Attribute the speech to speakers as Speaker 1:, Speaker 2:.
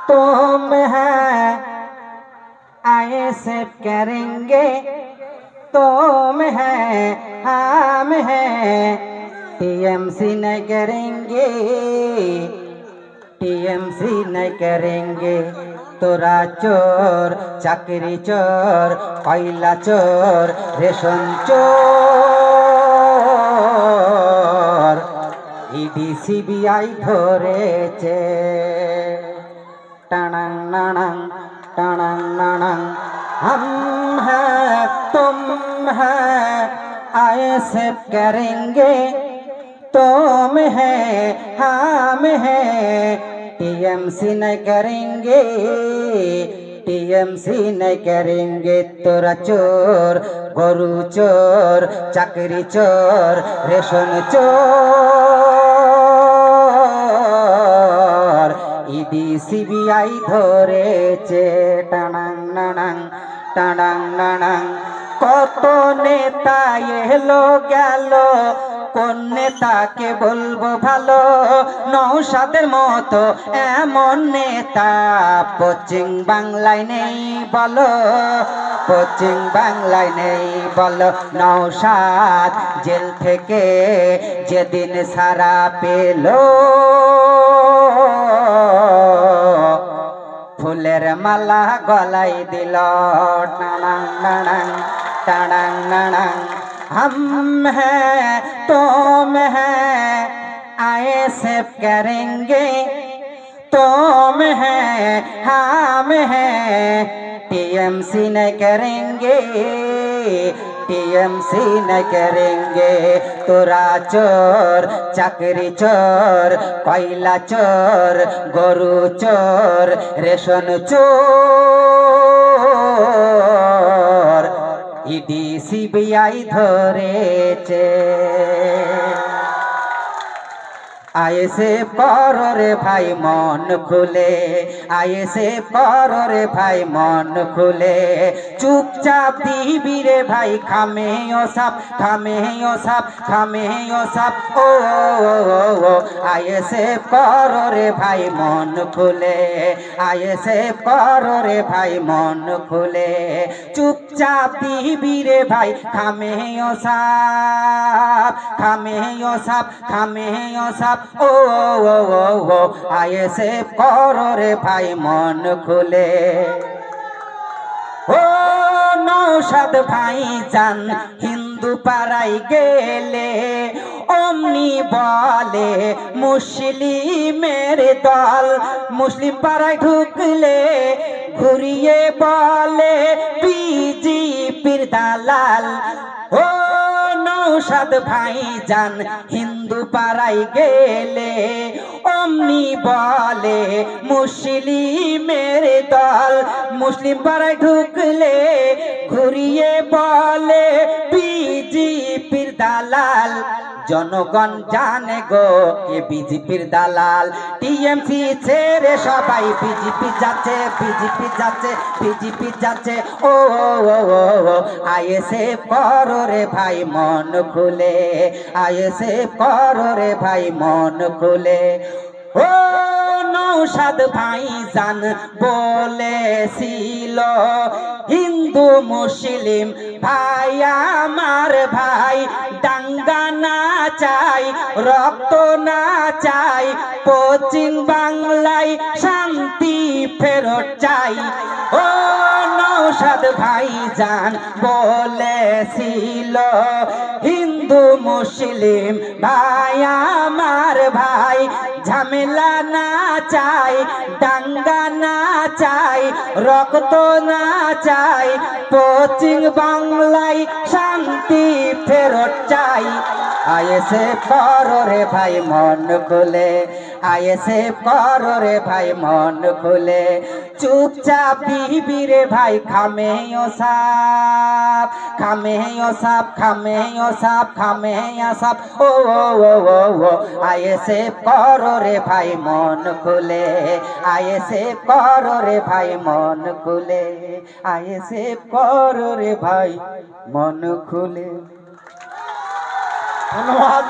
Speaker 1: तुम है, आए से करेंगे तुम है, हम है, टीएमसी नहीं करेंगे, टीएमसी नहीं करेंगे। तोरा चोर, चाकरी चोर, कोयला चोर, रेशन चोर, ইডি সিবিআই ধরেছে। টানাং নানাং টানাং নানাং, हम हैं तुम हैं, आईएसएफ करेंगे तुम है, हम है, टीएमसी नहीं करेंगे, टीएमसी नहीं करेंगे। तोरा चोर, गरु चोर, चाकरी चोर, रेशन चोर, ইডি সিবিআই ধরেছে। টানাং নানাং টানাং নানাং, কত নেতা এলো গেল, কোন নেতাকে বলবো ভালো, নওশাদের মতো এমন নেতা পশ্চিম বাংলায় নেই বলো, পশ্চিম বাংলায় নেই বলো। নওশাদ জেল থেকে যেদিন সারা পেল, ফুলের মালা গলাই দিল। টানাং নানাং টানাং নানাং, हम हैं तुम हैं, आईएसएफ करेंगे तुम हैं, हम हैं, टीएमसी नहीं करेंगे, टीएमसी नहीं करेंगे। तोरा चोर, चाकरी चोर, कोयला चोर, गरु चोर, रेशन चोर, ইডি সিবিআই ধরেছে। আইএসএফ করো রে ভাই মন খুলে, আইএসএফ করো রে ভাই মন খুলে, চুপচাপ দিবি রে ভাই খামে ও সাপ, খামে ও সাপ, খামে ও সাপ। ও আইএসএফ করো রে ভাই মন খুলে, আইএসএফ করো রে ভাই মন খুলে, চুপচাপ দিবি রে ভাই খামে ও সাপ, খামে ও সাপ, খামে ও সাপ। ও আইএসএফ করো রে ভাই মন খুলে। ও নওশাদ ভাই যান হিন্দু পাড়ায় গেলে, অমনি বলে মুসলিমের দল, মুসলিম পাড়ায় ঢুকলে ঘুরিয়ে বলে বিজেপির দালাল। ও নওশাদ ভাই যান হিন্দু পাড়ায় গেলে, অমনি বলে মুসলিমের দল, মুসলিম পাড়ায় ঢুকলে ঘুরিয়ে বলে বিজেপির দালাল। জনগণ জানে গো কে বিজেপির দালাল, টিএমসি ছেড়ে সবাই বিজেপি যাচ্ছে, বিজেপি যাচ্ছে, বিজেপি যাচ্ছে। ও আইএসএফ করো রে ভাই মন খুলে, আইএসএফ করো রে ভাই মন খুলে। ও নওশাদ ভাই জান বলেছিল হিন্দু মুসলিম ভাই আমার ভাই, দাঙ্গা না চাই, রক্ত না চাই, পশ্চিম বাংলায় শান্তি ফেরত চাই। ও নওশাদ ভাই জান বলেছিল হিন্দু মুসলিম ভাই আমার ভাই, ঝামেলা না চাই, দাঙ্গা না চাই, রক্ত না চাই, পশ্চিম বাংলায় শান্তি ফেরত চাই। আইএসএফ করো রে ভাই মন খুলে, আইএসএফ করো রে ভাই মন খুলে, চুপচাপ দিবি রে ভাই খামে ও সাপ, খামে ও সাপ, খামে ও সাপ, খামে ও সাপ। ও আইএসএফ করো রে ভাই মন খুলে, আইএসএফ করো রে ভাই মন খুলে, আইএসএফ করো রে ভাই মন খুলে। ধন্যবাদ।